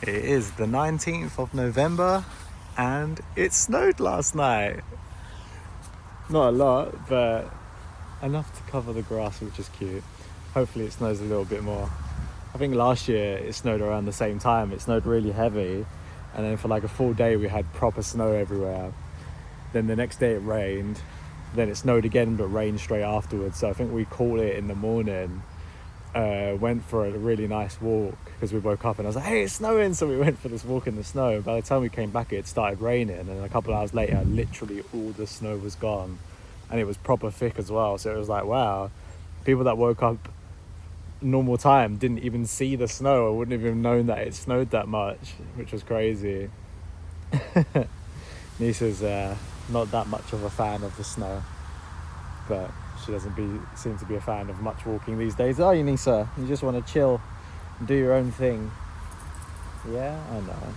It is the 19th of November and it snowed last night. Not a lot, but enough to cover the grass, which is cute. Hopefully it snows a little bit more. I think last year it snowed around the same time. It snowed really heavy, and then for like a full day we had proper snow everywhere. Then the next day it rained, then it snowed again but rained straight afterwards. So I think we caught it in the morning, went for a really nice walk because we woke up and I was like, hey, it's snowing. So we went for this walk in the snow. By the time we came back it started raining, and a couple of hours later literally all the snow was gone, and it was proper thick as well. So it was like, wow, people that woke up normal time didn't even see the snow. I wouldn't have even known that it snowed that much, which was crazy. Nisa's not that much of a fan of the snow, but she doesn't seem to be a fan of much walking these days, are you, Nisa? You just want to chill and do your own thing. Yeah, I know.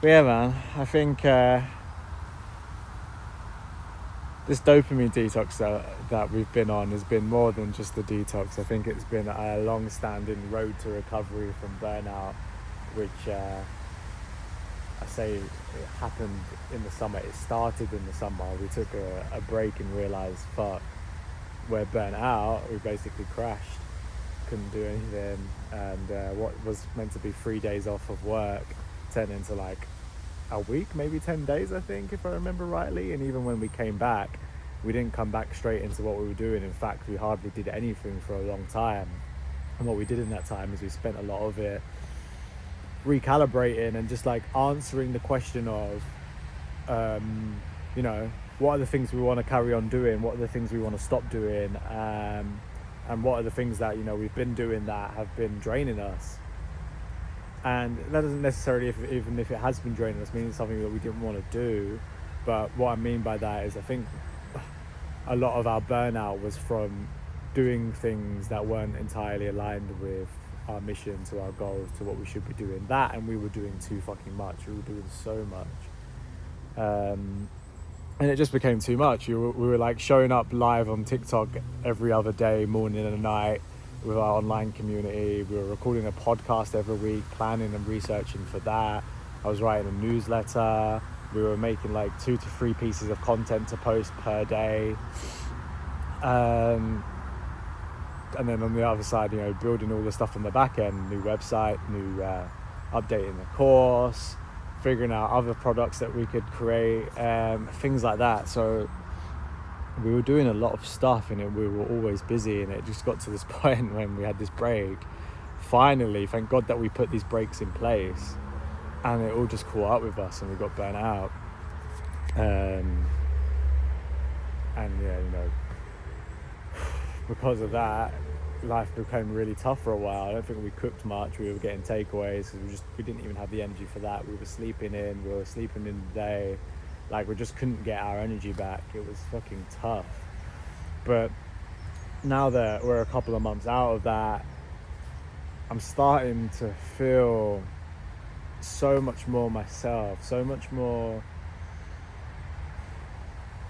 But yeah, man, I think this dopamine detox that we've been on has been more than just a detox. I think it's been a long-standing road to recovery from burnout, which I say it happened in the summer. It started in the summer. We took a break and realised, fuck, we're burnt out. We basically crashed, couldn't do anything, and what was meant to be 3 days off of work turned into like a week, maybe 10 days, I think, if I remember rightly. And even when we came back, we didn't come back straight into what we were doing. In fact, we hardly did anything for a long time. And what we did in that time is we spent a lot of it recalibrating and just like answering the question of what are the things we want to carry on doing, what are the things we want to stop doing, and what are the things that we've been doing that have been draining us. And that doesn't necessarily, even if it has been draining us, mean it's something that we didn't want to do. But what I mean by that is I think a lot of our burnout was from doing things that weren't entirely aligned with our mission, to our goals, to what we should be doing. That, and we were doing too fucking much. We were doing so much. And it just became too much. We were like showing up live on TikTok every other day, morning and night, with our online community. We were recording a podcast every week, planning and researching for that. I was writing a newsletter. We were making like 2 to 3 pieces of content to post per day. And then on the other side, building all the stuff on the back end, new website, updating the course, figuring out other products that we could create, things like that. So we were doing a lot of stuff, and we were always busy, and it just got to this point when we had this break. Finally, thank God that we put these breaks in place, and it all just caught up with us and we got burnt out. And yeah, because of that, life became really tough for a while. I don't think we cooked much. We were getting takeaways because we didn't even have the energy for that. We were sleeping in the day. Like, we just couldn't get our energy back. It was fucking tough. But now that we're a couple of months out of that, I'm starting to feel so much more myself, so much more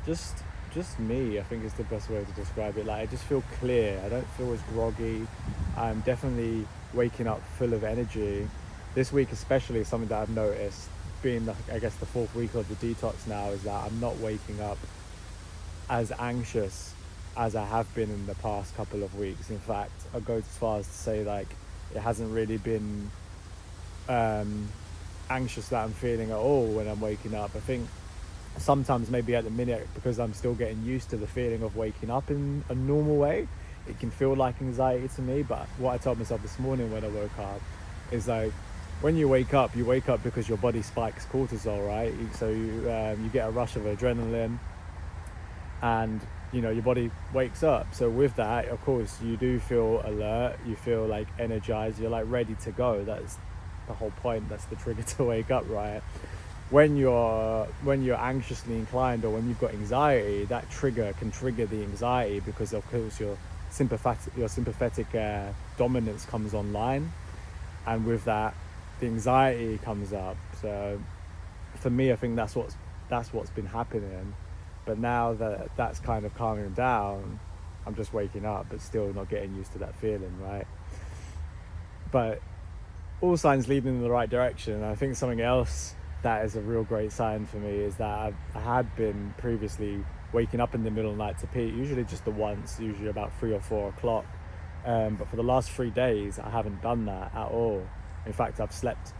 just me, I think is the best way to describe it. Like, I just feel clear. I don't feel as groggy. I'm definitely waking up full of energy. This week especially, something that I've noticed, being I guess the 4th week of the detox now, is that I'm not waking up as anxious as I have been in the past couple of weeks. In fact, I'll go as far as to say, like, it hasn't really been anxious that I'm feeling at all when I'm waking up. I think sometimes maybe at the minute, because I'm still getting used to the feeling of waking up in a normal way, it can feel like anxiety to me. But what I told myself this morning when I woke up is, like, when you wake up because your body spikes cortisol, right? So you get a rush of adrenaline, and your body wakes up. So with that, of course, you do feel alert, you feel like energized, you're like ready to go. That's the whole point. That's the trigger to wake up, right? When you're anxiously inclined, or when you've got anxiety, that trigger can trigger the anxiety, because of course your sympathetic dominance comes online, and with that the anxiety comes up. So for me, I think that's what's been happening. But now that that's kind of calming down, I'm just waking up, but still not getting used to that feeling, right? but all signs leading in the right direction. And I think something else that is a real great sign for me is that I had been previously waking up in the middle of the night to pee, usually just the once, usually about 3 or 4 o'clock. But for the last 3 days, I haven't done that at all. In fact, I've slept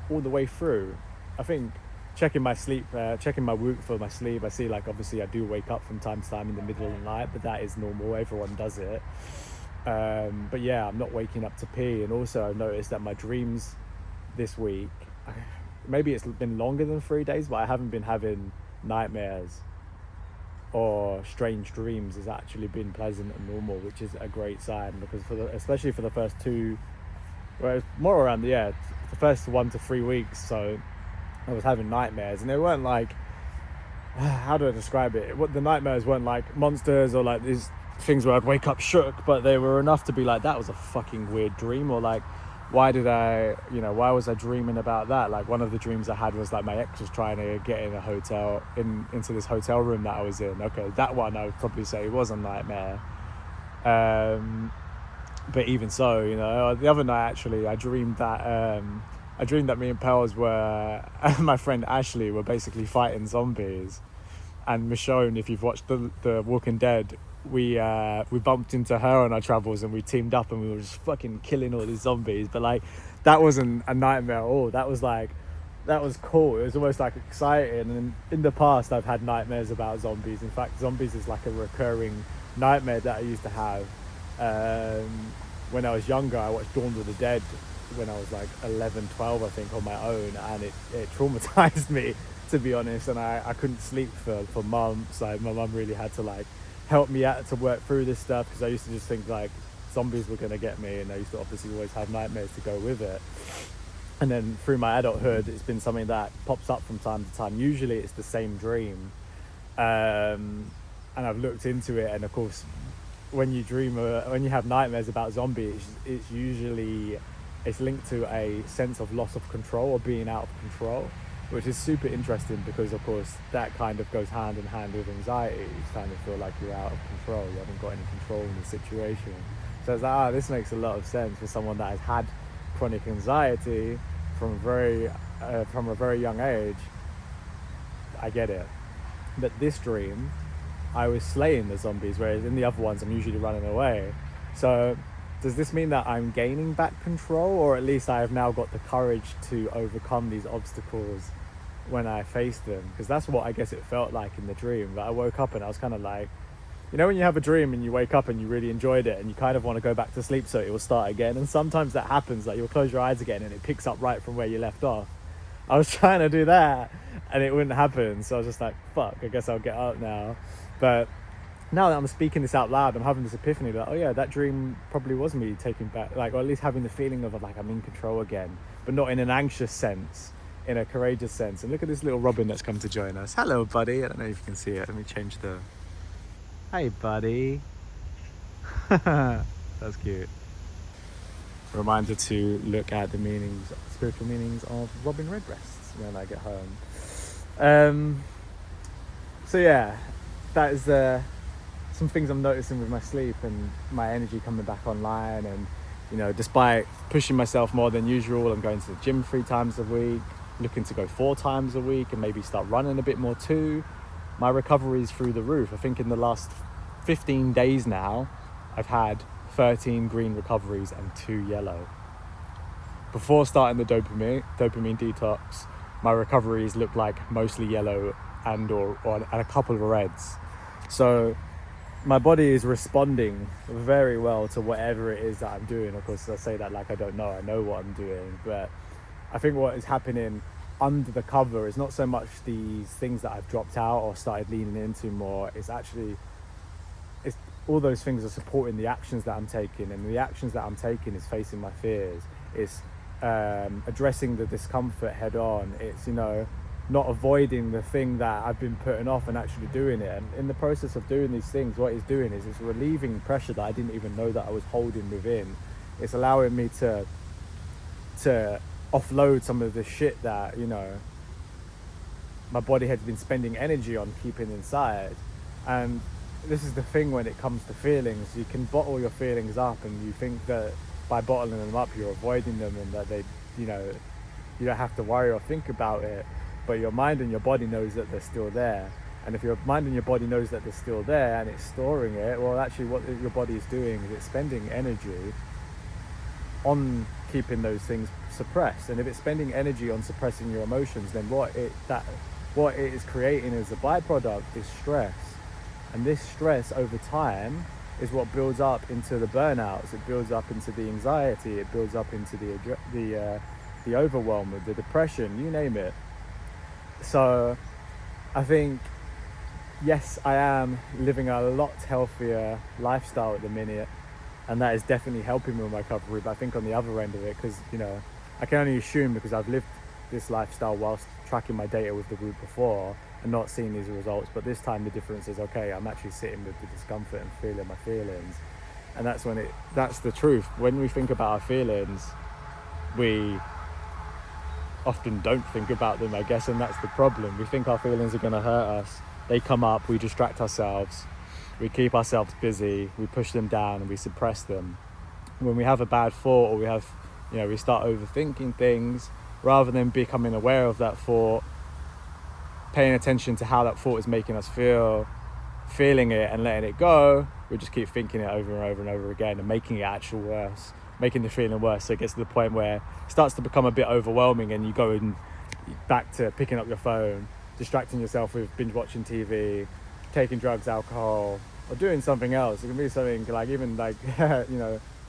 all the way through. I think checking my Whoop for my sleep, I see like obviously I do wake up from time to time in the middle of the night, but that is normal. Everyone does it. But yeah, I'm not waking up to pee. And also I've noticed that my dreams this week, maybe it's been longer than 3 days, but I haven't been having nightmares or strange dreams. It's actually been pleasant and normal, which is a great sign, because especially for the first two, well, more around the first 1 to 3 weeks, so I was having nightmares, and they weren't like, how do I describe it? What the nightmares weren't like monsters or like these things where I'd wake up shook, but they were enough to be like, that was a fucking weird dream, or like, why was I dreaming about that? Like, one of the dreams I had was like my ex was trying to get in a hotel, into this hotel room that I was in. Okay, that one I would probably say was a nightmare. But even so, the other night actually, I dreamed that me and Pels were, my friend Ashley, were basically fighting zombies. And Michonne, if you've watched the Walking Dead, we bumped into her on our travels, and we teamed up and we were just fucking killing all these zombies. But like, that wasn't a nightmare at all. That was cool. It was almost like exciting. And in the past, I've had nightmares about zombies. In fact, zombies is like a recurring nightmare that I used to have. When I was younger, I watched Dawn of the Dead when I was like 11, 12, I think, on my own, and it traumatized me, to be honest. And I couldn't sleep for months. Like, my mum really had to like help me out to work through this stuff, because I used to just think like zombies were going to get me, and I used to obviously always have nightmares to go with it. And then through my adulthood, it's been something that pops up from time to time. Usually it's the same dream, and I've looked into it, and of course when you have nightmares about zombies, it's usually linked to a sense of loss of control or being out of control, which is super interesting, because of course that kind of goes hand in hand with anxiety. You kind of feel like you're out of control, you haven't got any control in the situation. So it's like, this makes a lot of sense for someone that has had chronic anxiety from a very young age. I get it. But this dream, I was slaying the zombies, whereas in the other ones I'm usually running away. So does this mean that I'm gaining back control, or at least I have now got the courage to overcome these obstacles when I face them? Because that's what I guess it felt like in the dream. But I woke up and I was kind of like, when you have a dream and you wake up and you really enjoyed it and you kind of want to go back to sleep so it will start again. And sometimes that happens, like you'll close your eyes again and it picks up right from where you left off. I was trying to do that and it wouldn't happen. So I was just like, fuck, I guess I'll get up now. But now that I'm speaking this out loud, I'm having this epiphany that, oh yeah, that dream probably was me taking back, like, or at least having the feeling of like I'm in control again, but not in an anxious sense, in a courageous sense. And look at this little robin that's come to join us. Hello, buddy. I don't know if you can see it. Let me change the... Hey, buddy. That's cute. Reminder to look at the spiritual meanings of robin redbreasts when I get home. So yeah, that is some things I'm noticing with my sleep and my energy coming back online. And despite pushing myself more than usual, I'm going to the gym 3 times a week, looking to go 4 times a week, and maybe start running a bit more too. My recovery is through the roof. I think in the last 15 days now, I've had 13 green recoveries and 2 yellow. Before starting the dopamine detox, my recoveries looked like mostly yellow and a couple of reds. So my body is responding very well to whatever it is that I'm doing. Of course, I say that like I don't know. I know what I'm doing. But I think what is happening under the cover is not so much these things that I've dropped out or started leaning into more. It's all those things are supporting the actions that I'm taking. And the actions that I'm taking is facing my fears. It's addressing the discomfort head on. It's, not avoiding the thing that I've been putting off and actually doing it. And in the process of doing these things, what it's doing is it's relieving pressure that I didn't even know that I was holding within. It's allowing me to offload some of the shit that, my body had been spending energy on keeping inside. And this is the thing when it comes to feelings. You can bottle your feelings up and you think that by bottling them up, you're avoiding them, and that they, you know, you don't have to worry or think about it, but your mind and your body knows that they're still there. And if your mind and your body knows that they're still there and it's storing it, well, actually what your body is doing is it's spending energy on keeping those things suppressed. And if it's spending energy on suppressing your emotions, then what it is creating as a byproduct is stress. And this stress over time is what builds up into the burnouts. It builds up into the anxiety. It builds up into the overwhelm, the depression, you name it. So I think, yes, I am living a lot healthier lifestyle at the minute, and that is definitely helping me with my recovery. But I think on the other end of it, because, you know, I can only assume, because I've lived this lifestyle whilst tracking my data with the group before and not seeing these results, but this time the difference is, okay, I'm actually sitting with the discomfort and feeling my feelings. And that's the truth. When we think about our feelings, we often don't think about them, I guess, and that's the problem. We think our feelings are going to hurt us. They come up, we distract ourselves, we keep ourselves busy, we push them down and we suppress them. When we have a bad thought, or we start overthinking things, rather than becoming aware of that thought, paying attention to how that thought is making us feel, feeling it and letting it go, we just keep thinking it over and over and over again and making it actually worse, making the feeling worse. So it gets to the point where it starts to become a bit overwhelming, and you go back to picking up your phone, distracting yourself with binge watching TV, taking drugs, alcohol, or doing something else. It can be something like, even like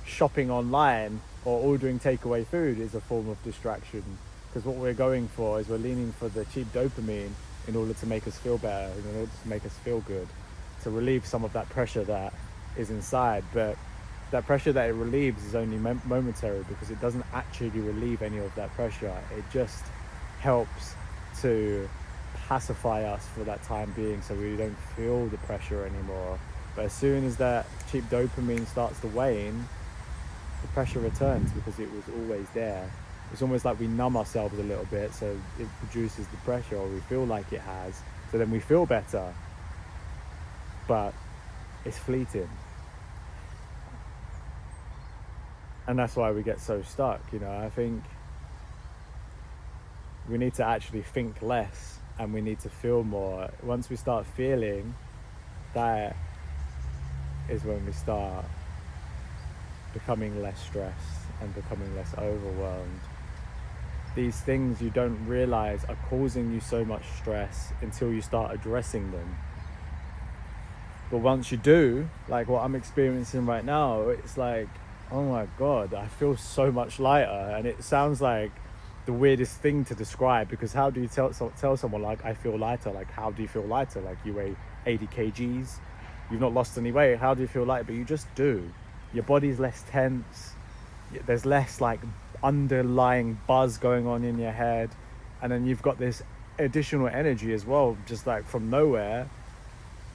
shopping online or ordering takeaway food is a form of distraction, because what we're going for is we're leaning for the cheap dopamine in order to make us feel better, in order to make us feel good, to relieve some of that pressure that is inside. But that pressure that it relieves is only momentary, because it doesn't actually relieve any of that pressure. It just helps to pacify us for that time being, so we don't feel the pressure anymore. But as soon as that cheap dopamine starts to wane, the pressure returns, because it was always there. It's almost like we numb ourselves a little bit, so it produces the pressure, or we feel like it has, so then we feel better, but it's fleeting. And that's why we get so stuck. I think we need to actually think less, and we need to feel more. Once we start feeling, that is when we start becoming less stressed and becoming less overwhelmed. These things you don't realize are causing you so much stress until you start addressing them. But once you do, like what I'm experiencing right now, it's like, oh my God, I feel so much lighter. And it sounds like the weirdest thing to describe, because how do you tell someone, like, I feel lighter? Like, how do you feel lighter? Like, you weigh 80 kgs, you've not lost any weight, how do you feel lighter? But you just do. Your body's less tense, there's less like underlying buzz going on in your head, and then you've got this additional energy as well, just like from nowhere,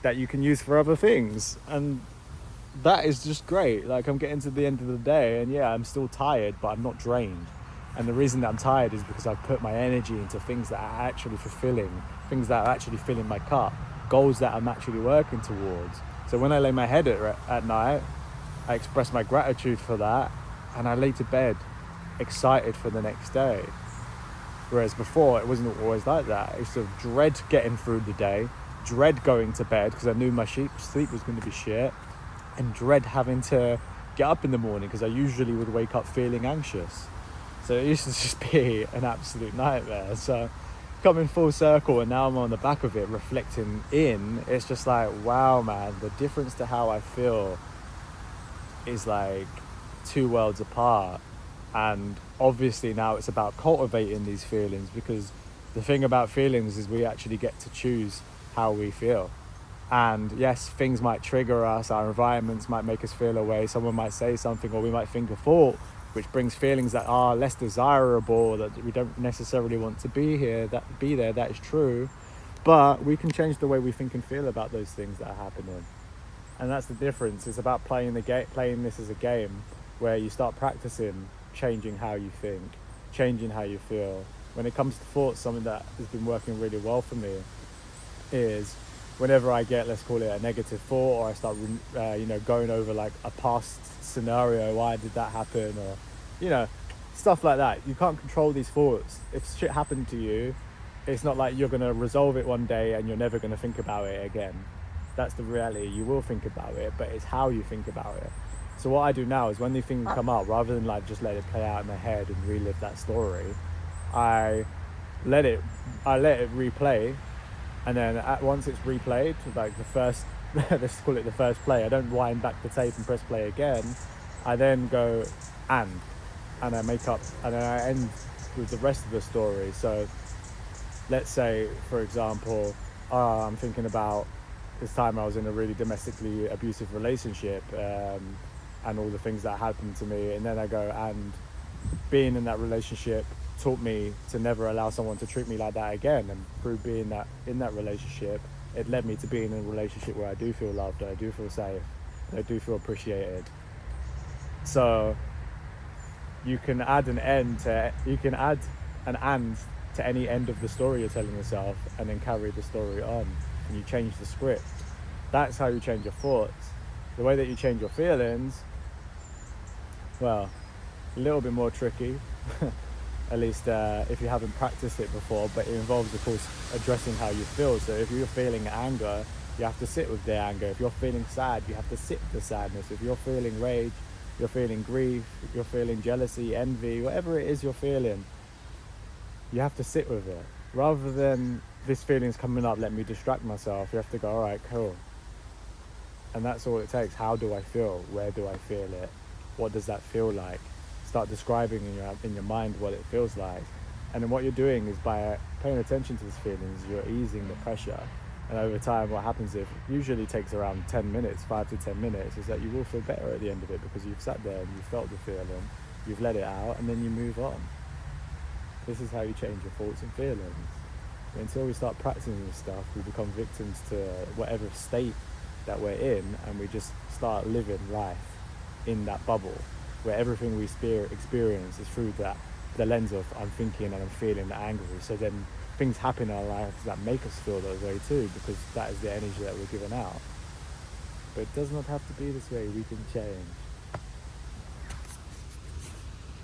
that you can use for other things. And that is just great. Like, I'm getting to the end of the day, and yeah, I'm still tired, but I'm not drained. And the reason that I'm tired is because I've put my energy into things that are actually fulfilling, things that are actually filling my cup, goals that I'm actually working towards. So when I lay my head at night, I express my gratitude for that, and I lay to bed excited for the next day. Whereas before, it wasn't always like that. I used to dread getting through the day, dread going to bed because I knew my sleep was going to be shit, and dread having to get up in the morning because I usually would wake up feeling anxious. So it used to just be an absolute nightmare. So coming full circle, and now I'm on the back of it, reflecting it's just like, wow, man, the difference to how I feel is like two worlds apart. And obviously now it's about cultivating these feelings, because the thing about feelings is we actually get to choose how we feel. And yes, things might trigger us, our environments might make us feel a way, someone might say something, or we might think a thought which brings feelings that are less desirable, that we don't necessarily want to be there. That is true, but we can change the way we think and feel about those things that are happening. And that's the difference. It's about playing this as a game, where you start practicing changing how you think, changing how you feel. When it comes to thoughts, something that has been working really well for me is whenever I get, let's call it a negative thought, or I start going over like a past scenario, why did that happen, or stuff like that. You can't control these thoughts. If shit happened to you, it's not like you're going to resolve it one day and you're never going to think about it again. That's the reality. You will think about it, but it's how you think about it. So what I do now is when these things come up, rather than like just let it play out in my head and relive that story, I let it replay. And then once it's replayed, like the first, let's call it the first play, I don't wind back the tape and press play again. I then go and I make up, and then I end with the rest of the story. So let's say, for example, I'm thinking about this time I was in a really domestically abusive relationship, and all the things that happened to me. And then I go, and being in that relationship taught me to never allow someone to treat me like that again. And through being in that relationship, it led me to being in a relationship where I do feel loved, I do feel safe, I do feel appreciated. So you can add an and to any end of the story you're telling yourself, and then carry the story on, and you change the script. That's how you change your thoughts. The way that you change your feelings, well, a little bit more tricky, at least if you haven't practiced it before, but it involves, of course, addressing how you feel. So if you're feeling anger, you have to sit with the anger. If you're feeling sad, you have to sit with the sadness. If you're feeling rage, you're feeling grief, you're feeling jealousy, envy, whatever it is you're feeling, you have to sit with it. Rather than this feeling's coming up, let me distract myself, you have to go, all right, cool. And that's all it takes. How do I feel? Where do I feel it? What does that feel like? Start describing in your mind what it feels like. And then what you're doing is, by paying attention to these feelings, you're easing the pressure. And over time, what happens, it usually takes around 10 minutes, 5 to 10 minutes, is that you will feel better at the end of it, because you've sat there and you've felt the feeling, you've let it out, and then you move on. This is how you change your thoughts and feelings. Until we start practicing this stuff, we become victims to whatever state that we're in, and we just start living life in that bubble where everything we experience is through the lens of I'm thinking and I'm feeling angry. So then things happen in our lives that make us feel that way too, because that is the energy that we're giving out. But it does not have to be this way. We can change.